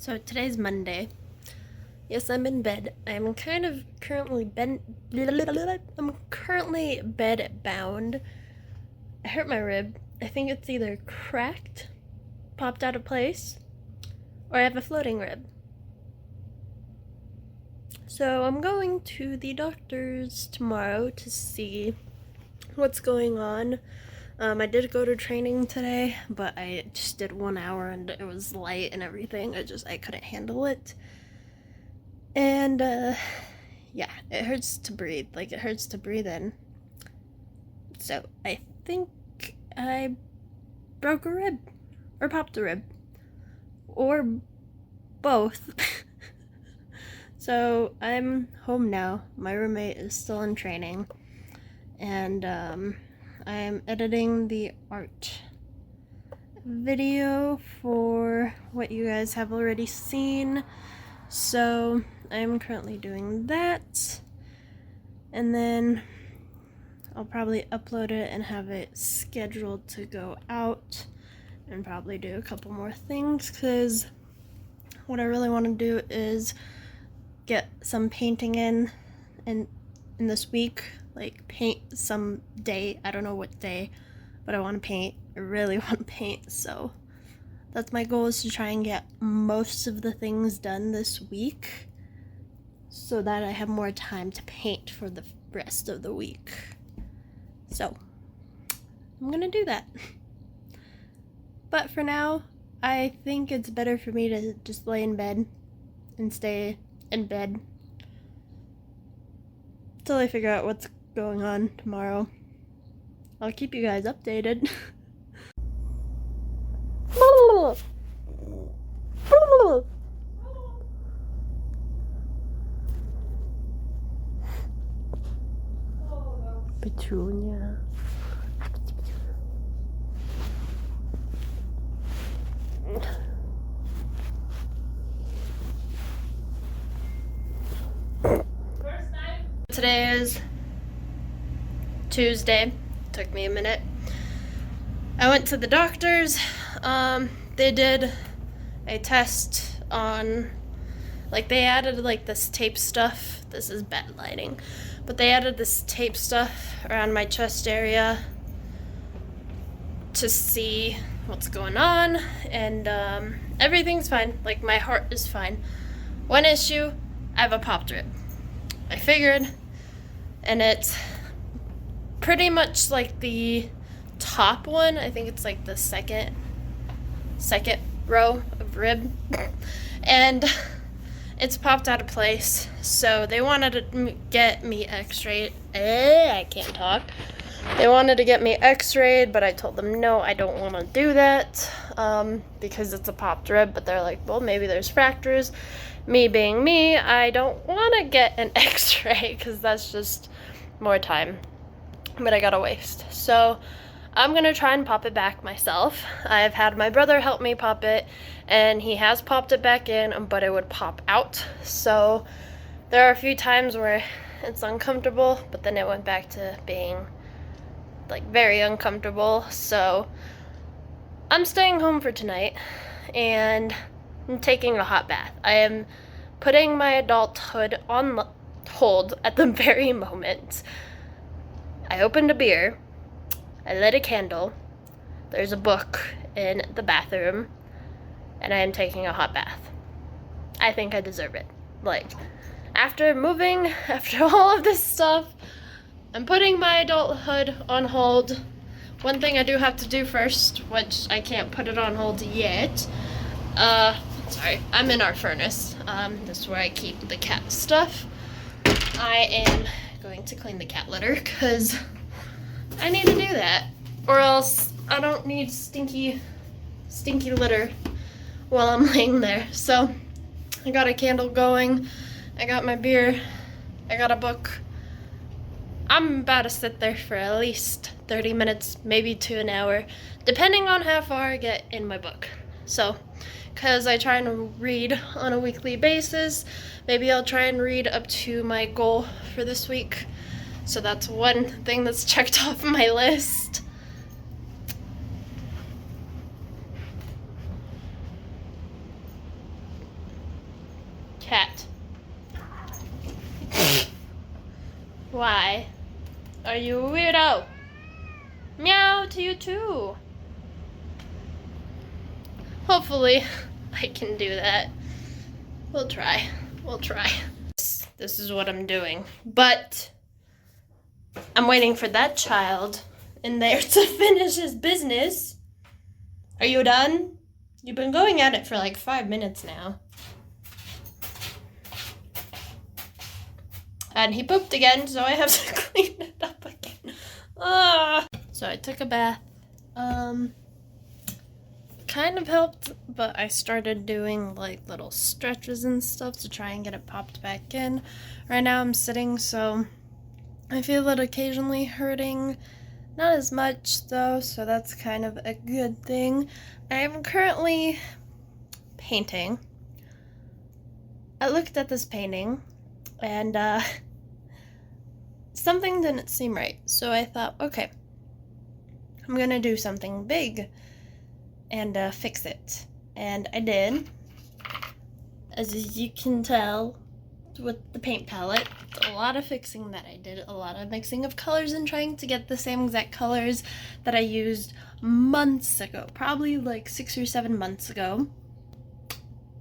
So today's Monday. Yes, I'm in bed. I'm currently bed bound. I hurt my rib. I think it's either cracked, popped out of place, or I have a floating rib. So I'm going to the doctor's tomorrow to see what's going on. I did go to training today, but I just did 1 hour and it was light and everything. I couldn't handle it. And, yeah, it hurts to breathe. Like, it hurts to breathe in. So, I think I broke a rib. Or popped a rib. Or both. So, I'm home now. My roommate is still in training. And, I am editing the art video for what you guys have already seen. So I'm currently doing that, and then I'll probably upload it and have it scheduled to go out, and probably do a couple more things, because what I really want to do is get some painting in this week. Like, paint some day. I don't know what day, but I want to paint. I really want to paint, so that's my goal, is to try and get most of the things done this week so that I have more time to paint for the rest of the week. So I'm gonna do that. But for now, I think it's better for me to just lay in bed and stay in bed till I figure out what's going on tomorrow. I'll keep you guys updated. Petunia. Today is Tuesday. Took me a minute. I went to the doctor's. They did a test on, like, they added like this tape stuff. This is bad lighting, but they added this tape stuff around my chest area to see what's going on, and everything's fine. Like, my heart is fine. One issue, I have a popped rib. I figured, and it's pretty much like the top one. I think it's like the second row of rib, and it's popped out of place. So they wanted to get me x-rayed. I can't talk. They wanted to get me x-rayed, but I told them no, I don't want to do that, because it's a popped rib. But they're like, well, maybe there's fractures. Me being me, I don't want to get an x-ray because that's just more time, but I gotta waste. So I'm gonna try and pop it back myself. I've had my brother help me pop it, and he has popped it back in, but it would pop out. So there are a few times where it's uncomfortable, but then it went back to being like very uncomfortable. So I'm staying home for tonight, and I'm taking a hot bath. I am putting my adulthood on hold at the very moment. I opened a beer. I lit a candle. There's a book in the bathroom, and I am taking a hot bath. I think I deserve it. Like, after moving, after all of this stuff, I'm putting my adulthood on hold. One thing I do have to do first, which I can't put it on hold yet. Sorry, I'm in our furnace. This is where I keep the cat stuff. I am going to clean the cat litter because I need to do that, or else I don't need stinky litter while I'm laying there. So I got a candle going, I got my beer, I got a book. I'm about to sit there for at least 30 minutes, maybe to an hour, depending on how far I get in my book. So, because I try and read on a weekly basis, maybe I'll try and read up to my goal for this week. So that's one thing that's checked off my list. Cat. Why? Are you a weirdo? Meow to you too. Hopefully, I can do that. We'll try. We'll try. This is what I'm doing. But I'm waiting for that child in there to finish his business. Are you done? You've been going at it for like 5 minutes now. And he pooped again, so I have to clean it up again. So I took a bath. Kind of helped, but I started doing like little stretches and stuff to try and get it popped back in. Right now I'm sitting, so I feel it occasionally hurting. Not as much though, so that's kind of a good thing. I'm currently painting. I looked at this painting and something didn't seem right. So I thought, okay, I'm gonna do something big and fix it. And I did. As you can tell with the paint palette, a lot of fixing that I did, a lot of mixing of colors and trying to get the same exact colors that I used months ago, probably like 6 or 7 months ago.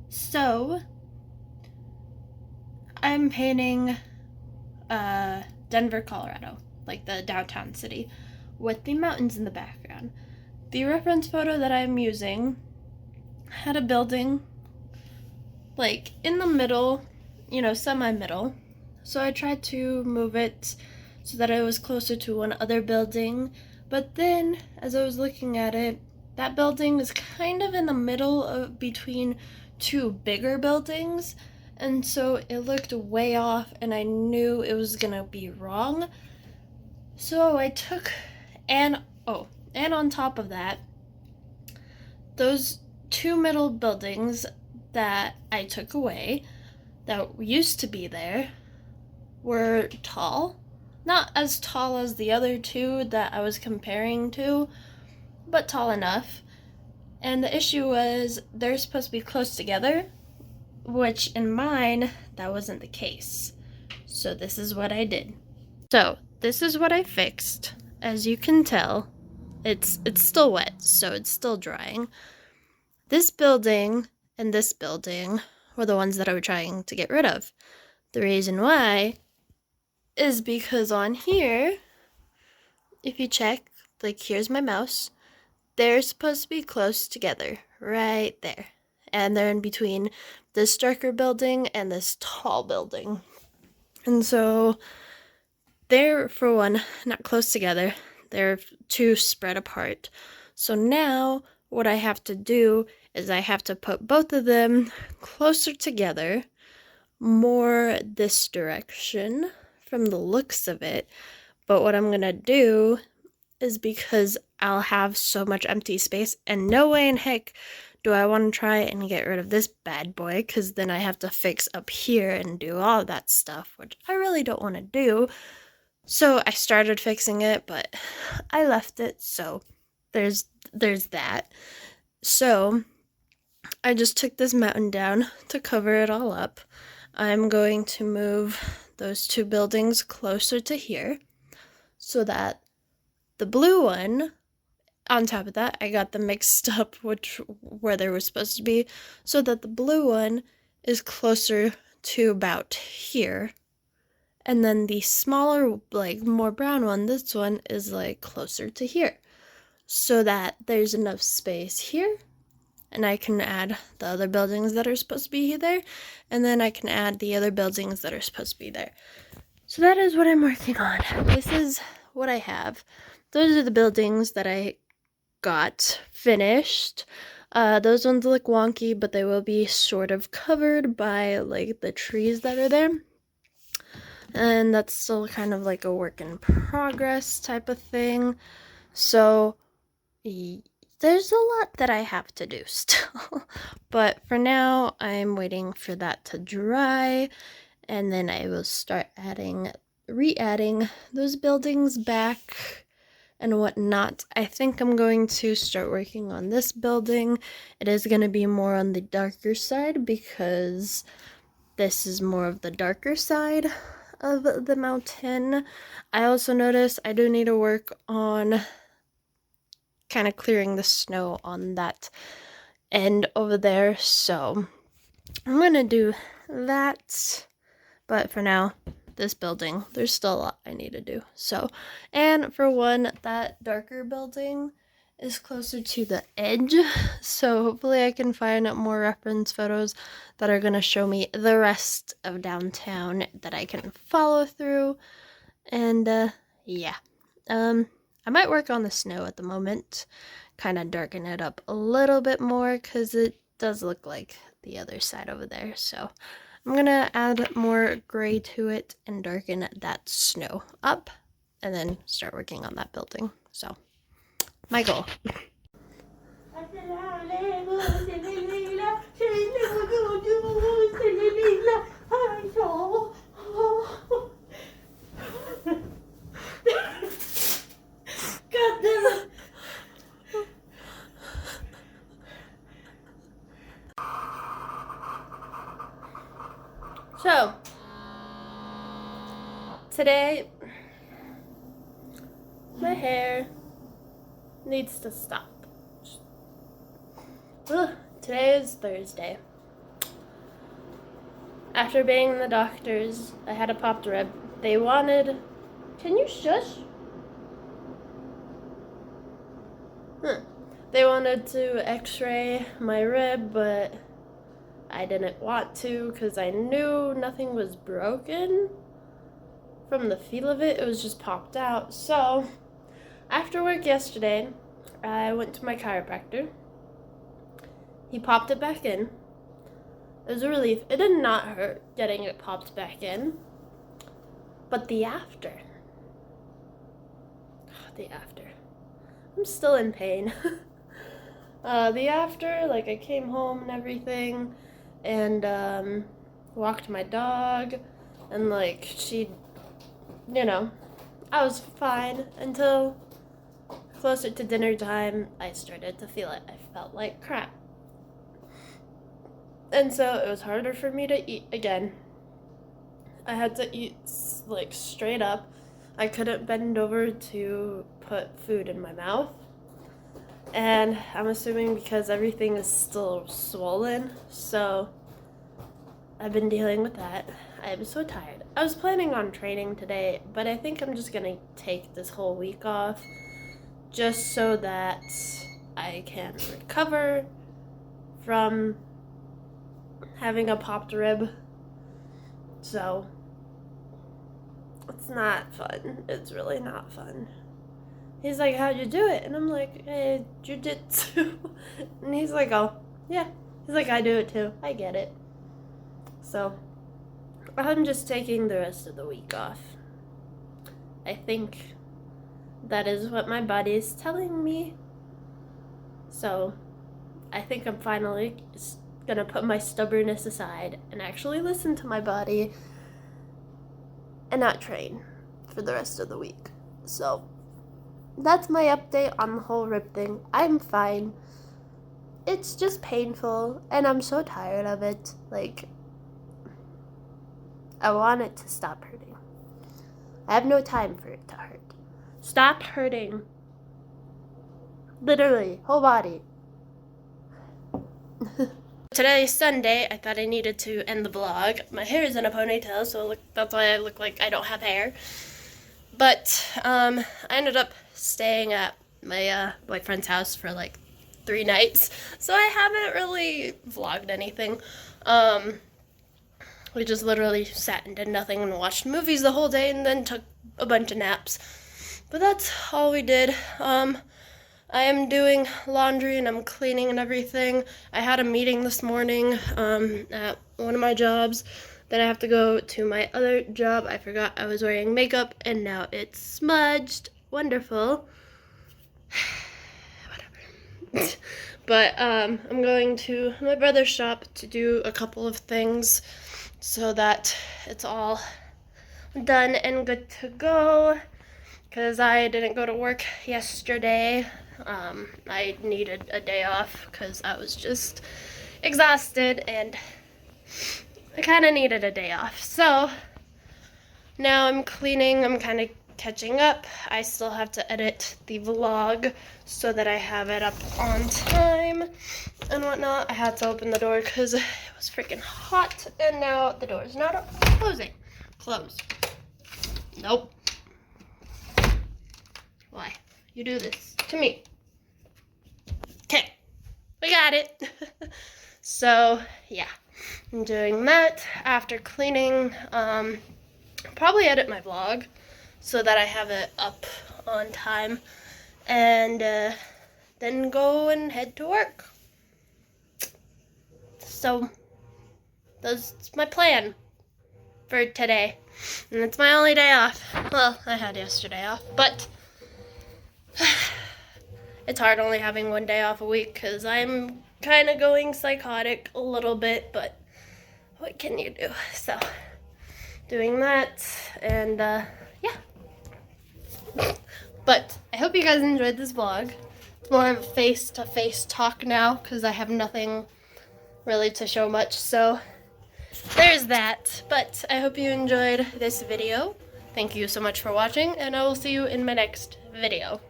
So I'm painting Denver, Colorado, like the downtown city, with the mountains in the background. The reference photo that I'm using had a building like in the middle, you know, semi-middle. So I tried to move it so that it was closer to one other building. But then, as I was looking at it, that building was kind of in the middle of between 2 bigger buildings. And so it looked way off and I knew it was gonna be wrong. So I took, and on top of that, those 2 middle buildings that I took away, that used to be there, were tall. Not as tall as the other 2 that I was comparing to, but tall enough. And the issue was they're supposed to be close together, which in mine, that wasn't the case. So this is what I did. So this is what I fixed. As you can tell, it's still wet, so it's still drying. This building and this building were the ones that I was trying to get rid of. The reason why is because on here, if you check, like here's my mouse, they're supposed to be close together, right there. And they're in between this darker building and this tall building. And so they're, for one, not close together. They're 2 spread apart. So now what I have to do is I have to put both of them closer together, more this direction from the looks of it. But what I'm gonna do is, because I'll have so much empty space, and no way in heck do I want to try and get rid of this bad boy, because then I have to fix up here and do all that stuff, which I really don't want to do. So I started fixing it, but I left it, so there's that. So I just took this mountain down to cover it all up. I'm going to move those 2 buildings closer to here so that the blue one, on top of that, I got them mixed up where they were supposed to be, so that the blue one is closer to about here. And then the smaller, like more brown one, this one is like closer to here. So that there's enough space here. And I can add the other buildings that are supposed to be there. And then I can add the other buildings that are supposed to be there. So that is what I'm working on. This is what I have. Those are the buildings that I got finished. Those ones look wonky, but they will be sort of covered by like the trees that are there. And that's still kind of like a work in progress type of thing. So there's a lot that I have to do still. But for now, I'm waiting for that to dry. And then I will start re-adding those buildings back and whatnot. I think I'm going to start working on this building. It is going to be more on the darker side because this is more of the darker side of the mountain. I also noticed I do need to work on kind of clearing the snow on that end over there, so I'm gonna do that. But for now, this building, there's still a lot I need to do. So, and for one, that darker building is closer to the edge, so hopefully I can find more reference photos that are going to show me the rest of downtown that I can follow through. And yeah, I might work on the snow at the moment, kind of darken it up a little bit more, because it does look like the other side over there. So I'm gonna add more gray to it and darken that snow up, and then start working on that building. So my goal. So today my hair needs to stop. Ugh, today is Thursday. After being in the doctor's, I had a popped rib. They wanted... Can you shush? They wanted to x-ray my rib, but I didn't want to because I knew nothing was broken. From the feel of it, it was just popped out. So, after work yesterday, I went to my chiropractor. He popped it back in. It was a relief. It did not hurt getting it popped back in. But the after. I'm still in pain. The after, like, I came home and everything, and walked my dog, and like, she, you know, I was fine until closer to dinner time. I started to feel it. I felt like crap. And so it was harder for me to eat again. I had to eat like straight up. I couldn't bend over to put food in my mouth. And I'm assuming because everything is still swollen, so I've been dealing with that. I am so tired. I was planning on training today, but I think I'm just gonna take this whole week off just so that I can recover from having a popped rib. So it's not fun. It's really not fun. He's like, how'd you do it? And I'm like, hey, jujitsu. And he's like, oh, yeah. He's like, I do it too. I get it. So I'm just taking the rest of the week off. I think that is what my body is telling me. So I think I'm finally gonna put my stubbornness aside and actually listen to my body and not train for the rest of the week. So that's my update on the whole rib thing. I'm fine. It's just painful, and I'm so tired of it. Like, I want it to stop hurting. I have no time for it to hurt. Stop hurting. Literally, whole body. Today is Sunday. I thought I needed to end the vlog. My hair is in a ponytail, so that's why I look like I don't have hair. But I ended up staying at my boyfriend's house for like 3 nights, so I haven't really vlogged anything. We just literally sat and did nothing and watched movies the whole day and then took a bunch of naps. But that's all we did. I am doing laundry and I'm cleaning and everything. I had a meeting this morning at one of my jobs. Then I have to go to my other job. I forgot I was wearing makeup and now it's smudged. Wonderful. Whatever. But I'm going to my brother's shop to do a couple of things so that it's all done and good to go. Because I didn't go to work yesterday. I needed a day off because I was just exhausted and I kind of needed a day off. So now I'm cleaning. I'm kind of catching up. I still have to edit the vlog so that I have it up on time and whatnot. I had to open the door because it was freaking hot, and now the door is not closing. Close. Nope. Why? You do this to me. Okay. We got it. So, yeah. I'm doing that after cleaning. Probably edit my vlog so that I have it up on time, and then go and head to work. So that's my plan for today, and it's my only day off. Well, I had yesterday off, but it's hard only having one day off a week because I'm kind of going psychotic a little bit, but what can you do? So doing that, and yeah. But I hope you guys enjoyed this vlog. It's more of a face-to-face talk now because I have nothing really to show much, so there's that. But I hope you enjoyed this video. Thank you so much for watching, and I will see you in my next video.